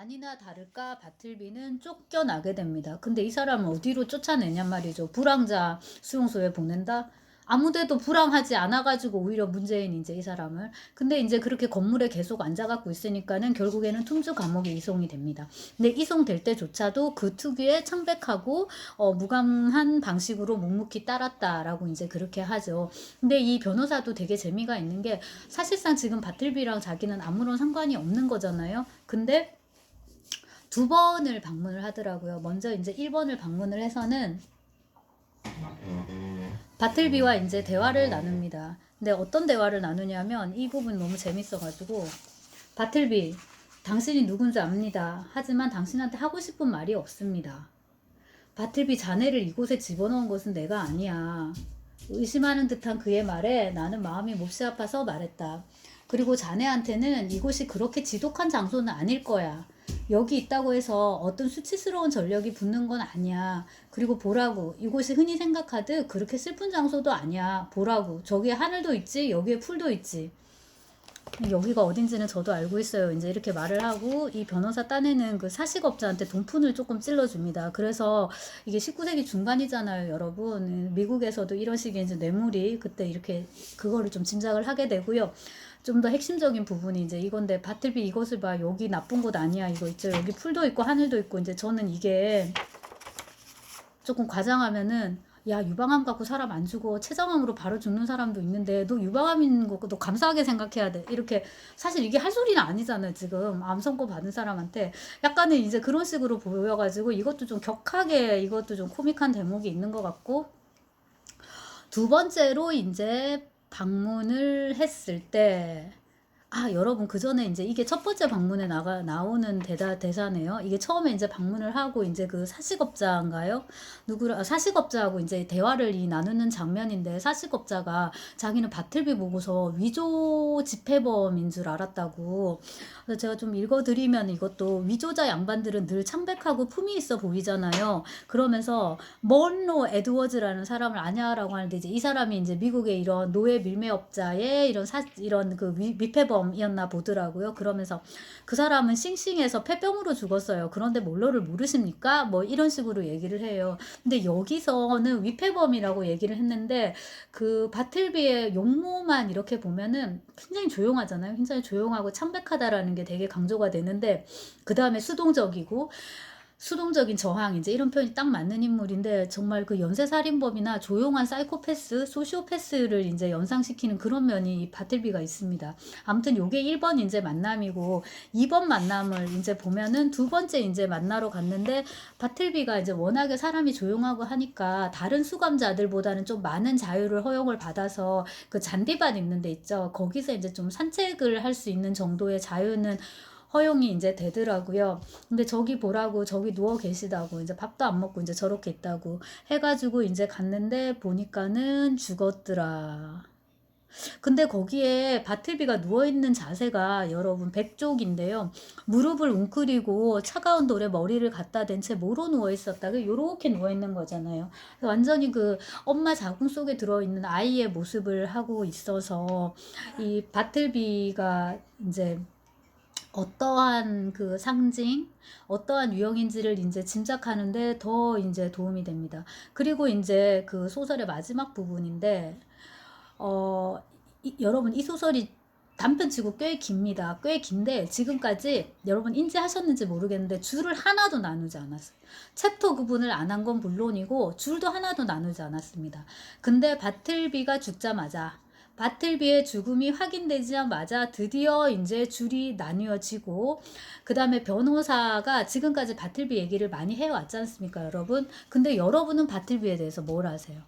아니나 다를까 바틀비는 쫓겨나게 됩니다. 근데 이 사람을 어디로 쫓아내냔 말이죠. 불황자 수용소에 보낸다? 아무데도 불황하지 않아가지고 오히려 문재인 이제 이 사람을. 근데 이제 그렇게 건물에 계속 앉아갖고 있으니까는 결국에는 툼주 감옥에 이송이 됩니다. 근데 이송될 때조차도 그 특유의 창백하고 무감한 방식으로 묵묵히 따랐다라고 이제 그렇게 하죠. 근데 이 변호사도 되게 재미가 있는 게 사실상 지금 바틀비랑 자기는 아무런 상관이 없는 거잖아요. 근데 두 번을 방문을 하더라고요. 먼저 이제 1번을 방문을 해서는 바틀비와 이제 대화를 나눕니다. 근데 어떤 대화를 나누냐면 이 부분 너무 재밌어가지고 바틀비, 당신이 누군지 압니다. 하지만 당신한테 하고 싶은 말이 없습니다. 바틀비, 자네를 이곳에 집어넣은 것은 내가 아니야. 의심하는 듯한 그의 말에 나는 마음이 몹시 아파서 말했다. 그리고 자네한테는 이곳이 그렇게 지독한 장소는 아닐 거야. 여기 있다고 해서 어떤 수치스러운 전력이 붙는 건 아니야. 그리고 보라고, 이곳이 흔히 생각하듯 그렇게 슬픈 장소도 아니야. 보라고, 저기에 하늘도 있지, 여기에 풀도 있지. 여기가 어딘지는 저도 알고 있어요. 이제 이렇게 말을 하고 이 변호사 딴에는 그 사식업자한테 돈푼을 조금 찔러줍니다. 그래서 이게 19세기 중반이잖아요, 여러분. 미국에서도 이런 식의 이제 뇌물이 그때 이렇게 그거를 좀 짐작을 하게 되고요. 좀 더 핵심적인 부분이 이제 이건데, 바틀비 이것을 봐, 여기 나쁜 곳 아니야, 이거 있죠. 여기 풀도 있고 하늘도 있고. 이제 저는 이게 조금 과장하면은, 야, 유방암 갖고 사람 안 죽어, 췌장암으로 바로 죽는 사람도 있는데 너 유방암인 거 너 감사하게 생각해야 돼, 이렇게. 사실 이게 할 소리는 아니잖아요. 지금 암 선고 받은 사람한테 약간은 이제 그런 식으로 보여가지고 이것도 좀 격하게, 이것도 좀 코믹한 대목이 있는 것 같고. 두 번째로 이제 방문을 했을 때, 여러분, 그 전에 이제 이게 첫 번째 방문에 나오는 대사네요. 이게 처음에 이제 방문을 하고 이제 그 사식업자인가요? 사식업자하고 이제 대화를 나누는 장면인데, 사식업자가 자기는 바틀비 보고서 위조 집회범인 줄 알았다고. 그래서 제가 좀 읽어드리면, 이것도 위조자 양반들은 늘 창백하고 품위 있어 보이잖아요. 그러면서 먼로 에드워즈라는 사람을 아냐라고 하는데, 이제 이 사람이 이제 미국의 이런 노예 밀매업자의 이런 그 미패범이었나 보더라고요. 그러면서 그 사람은 싱싱해서 폐병으로 죽었어요. 그런데 몰로를 모르십니까? 뭐 이런 식으로 얘기를 해요. 근데 여기서는 위패범이라고 얘기를 했는데, 그 바틀비의 용모만 이렇게 보면은 굉장히 조용하잖아요. 굉장히 조용하고 창백하다라는 게 되게 강조가 되는데, 그 다음에 수동적인 저항, 이제 이런 표현이 딱 맞는 인물인데, 정말 그 연쇄살인범이나 조용한 사이코패스, 소시오패스를 이제 연상시키는 그런 면이 이 바틀비가 있습니다. 아무튼 요게 1번 이제 만남이고, 2번 만남을 이제 보면은 두 번째 이제 만나러 갔는데, 바틀비가 이제 워낙에 사람이 조용하고 하니까 다른 수감자들보다는 좀 많은 자유를 허용을 받아서 그 잔디밭 있는 데 있죠. 거기서 이제 좀 산책을 할 수 있는 정도의 자유는 허용이 이제 되더라고요. 근데 저기 보라고, 저기 누워 계시다고, 이제 밥도 안 먹고 이제 저렇게 있다고 해가지고 이제 갔는데 보니까는 죽었더라. 근데 거기에 바틀비가 누워있는 자세가 여러분 백쪽인데요. 무릎을 웅크리고 차가운 돌에 머리를 갖다 댄 채 뭐로 누워있었다? 요렇게 누워있는 거잖아요. 완전히 그 엄마 자궁 속에 들어있는 아이의 모습을 하고 있어서, 이 바틀비가 이제 어떠한 그 상징, 어떠한 유형인지를 이제 짐작하는데 더 이제 도움이 됩니다. 그리고 이제 그 소설의 마지막 부분인데, 여러분, 이 소설이 단편치고 꽤 깁니다. 꽤 긴데 지금까지 여러분 인지하셨는지 모르겠는데 줄을 하나도 나누지 않았어요. 챕터 구분을 안 한 건 물론이고 줄도 하나도 나누지 않았습니다. 근데 바틀비가 죽자마자, 바틀비의 죽음이 확인되자마자 드디어 이제 줄이 나뉘어지고, 그 다음에 변호사가 지금까지 바틀비 얘기를 많이 해왔지 않습니까, 여러분? 근데 여러분은 바틀비에 대해서 뭘 아세요?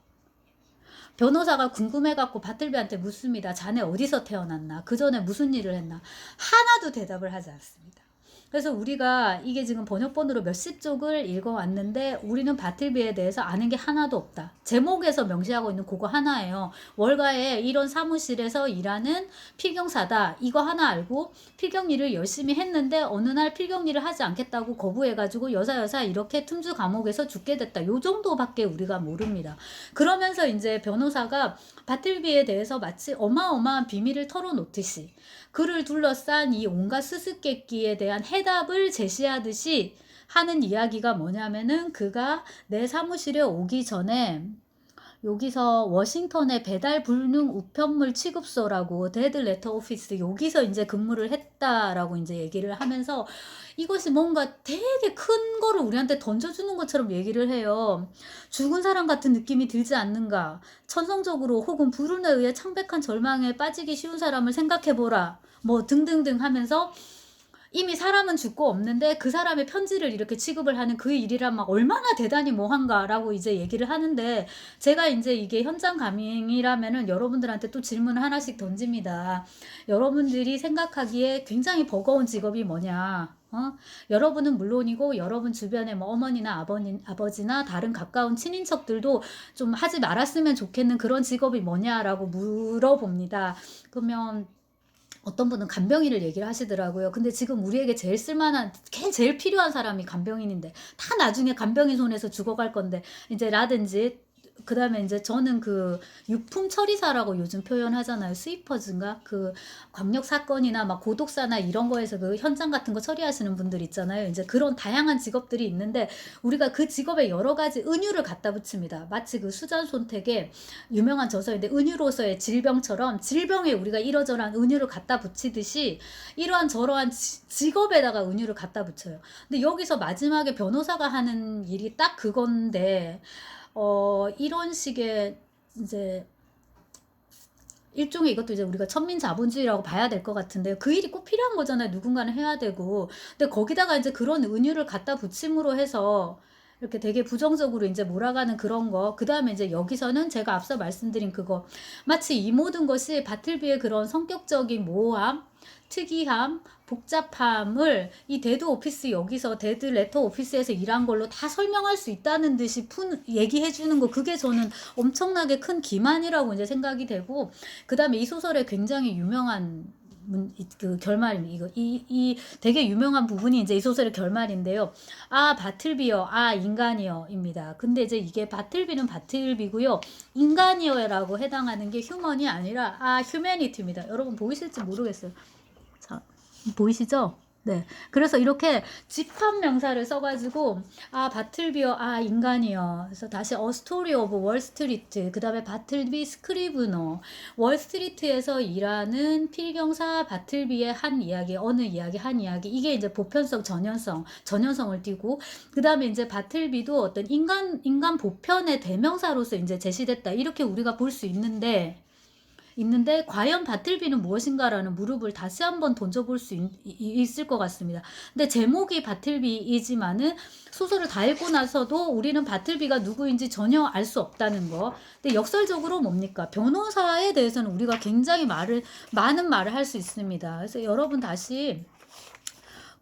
변호사가 궁금해갖고 바틀비한테 묻습니다. 자네 어디서 태어났나? 그 전에 무슨 일을 했나? 하나도 대답을 하지 않습니다. 그래서 우리가 이게 지금 번역본으로 몇십 쪽을 읽어왔는데 우리는 바틀비에 대해서 아는 게 하나도 없다. 제목에서 명시하고 있는 그거 하나예요. 월가에 이런 사무실에서 일하는 필경사다. 이거 하나 알고 필경 일을 열심히 했는데 어느 날 필경 일을 하지 않겠다고 거부해가지고 여사 이렇게 틈주 감옥에서 죽게 됐다. 요 정도밖에 우리가 모릅니다. 그러면서 이제 변호사가 바틀비에 대해서 마치 어마어마한 비밀을 털어놓듯이, 그를 둘러싼 이 온갖 수수께끼에 대한 해답을 제시하듯이 하는 이야기가 뭐냐면은 그가 내 사무실에 오기 전에 여기서 워싱턴의 배달 불능 우편물 취급소라고 데드 레터 오피스 여기서 이제 근무를 했다라고 이제 얘기를 하면서 이것이 뭔가 되게 큰 거를 우리한테 던져주는 것처럼 얘기를 해요. 죽은 사람 같은 느낌이 들지 않는가? 천성적으로 혹은 불운에 의해 창백한 절망에 빠지기 쉬운 사람을 생각해보라. 뭐 등등등 하면서 이미 사람은 죽고 없는데 그 사람의 편지를 이렇게 취급을 하는 그 일이란 막 얼마나 대단히 뭐한가라고 이제 얘기를 하는데 제가 이제 이게 현장 가밍이라면은 여러분들한테 또 질문을 하나씩 던집니다. 여러분들이 생각하기에 굉장히 버거운 직업이 뭐냐? 여러분은 물론이고 여러분 주변에 뭐 어머니나 아버지나 다른 가까운 친인척들도 좀 하지 말았으면 좋겠는 그런 직업이 뭐냐라고 물어봅니다. 그러면 어떤 분은 간병인을 얘기를 하시더라고요. 근데 지금 우리에게 제일 쓸만한, 제일 필요한 사람이 간병인인데, 다 나중에 간병인 손에서 죽어갈 건데, 이제 라든지, 그 다음에 이제 저는 그 유품 처리사라고 요즘 표현하잖아요. 스위퍼즈인가? 그 광역 사건이나 막 고독사나 이런 거에서 그 현장 같은 거 처리하시는 분들 있잖아요. 이제 그런 다양한 직업들이 있는데 우리가 그 직업에 여러 가지 은유를 갖다 붙입니다. 마치 그 수잔 손택의 유명한 저서인데 은유로서의 질병처럼 질병에 우리가 이러저러한 은유를 갖다 붙이듯이 이러한 저러한 직업에다가 은유를 갖다 붙여요. 근데 여기서 마지막에 변호사가 하는 일이 딱 그건데 이런 식의 이제 일종의 이것도 이제 우리가 천민자본주의라고 봐야 될 것 같은데 그 일이 꼭 필요한 거잖아요. 누군가는 해야 되고. 근데 거기다가 이제 그런 은유를 갖다 붙임으로 해서 이렇게 되게 부정적으로 이제 몰아가는 그런 거. 그 다음에 이제 여기서는 제가 앞서 말씀드린 그거. 마치 이 모든 것이 바틀비의 그런 성격적인 모호함, 특이함, 복잡함을 이 데드 오피스 여기서 데드 레터 오피스에서 일한 걸로 다 설명할 수 있다는 듯이 얘기해 주는 거 그게 저는 엄청나게 큰 기만이라고 이제 생각이 되고 그 다음에 이 소설에 굉장히 유명한 그 결말입니다. 이 되게 유명한 부분이 이제 이 소설의 결말인데요. 아, 바틀비어, 아, 인간이여입니다. 근데 이제 이게 바틀비는 바틀비고요. 인간이여라고 해당하는 게 휴먼이 아니라 아, 휴메니티입니다. 여러분 보이실지 모르겠어요. 자, 보이시죠? 네. 그래서 이렇게 집합명사를 써가지고, 아, 바틀비어, 아, 인간이요. 그래서 다시 A Story of Wall Street, 그 다음에 바틀비 스크리브너, 월스트리트에서 일하는 필경사 바틀비의 한 이야기, 어느 이야기, 한 이야기, 이게 이제 보편성, 전연성을 띠고, 그 다음에 이제 바틀비도 어떤 인간 보편의 대명사로서 이제 제시됐다. 이렇게 우리가 볼 수 있는데, 과연 바틀비는 무엇인가라는 무릎을 다시 한번 던져볼 수 있을 것 같습니다. 근데 제목이 바틀비이지만은 소설을 다 읽고 나서도 우리는 바틀비가 누구인지 전혀 알 수 없다는 거. 근데 역설적으로 뭡니까? 변호사에 대해서는 우리가 굉장히 많은 말을 할 수 있습니다. 그래서 여러분 다시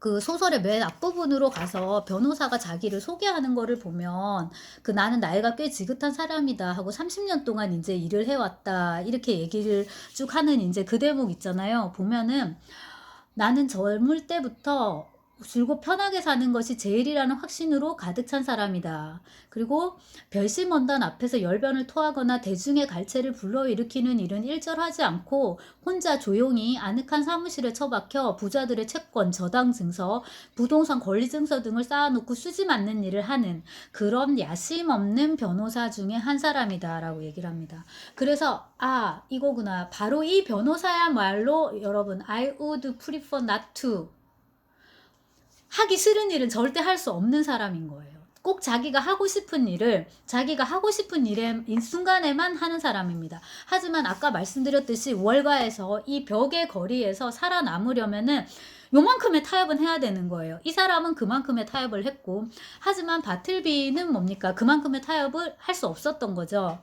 그 소설의 맨 앞부분으로 가서 변호사가 자기를 소개하는 거를 보면 그 나는 나이가 꽤 지긋한 사람이다 하고 30년 동안 이제 일을 해왔다 이렇게 얘기를 쭉 하는 이제 그 대목 있잖아요. 보면은 나는 젊을 때부터 줄곧 편하게 사는 것이 제일이라는 확신으로 가득 찬 사람이다. 그리고 별심원단 앞에서 열변을 토하거나 대중의 갈채를 불러일으키는 일은 일절하지 않고 혼자 조용히 아늑한 사무실에 처박혀 부자들의 채권, 저당 증서, 부동산 권리 증서 등을 쌓아놓고 수지 맞는 일을 하는 그런 야심 없는 변호사 중에 한 사람이다 라고 얘기를 합니다. 그래서 아 이거구나. 바로 이 변호사야말로 여러분 I would prefer not to 하기 싫은 일은 절대 할 수 없는 사람인 거예요. 꼭 자기가 하고 싶은 일을 자기가 하고 싶은 일의 순간에만 하는 사람입니다. 하지만 아까 말씀드렸듯이 월가에서 이 벽의 거리에서 살아남으려면은 요만큼의 타협은 해야 되는 거예요. 이 사람은 그만큼의 타협을 했고 하지만 바틀비는 뭡니까? 그만큼의 타협을 할 수 없었던 거죠.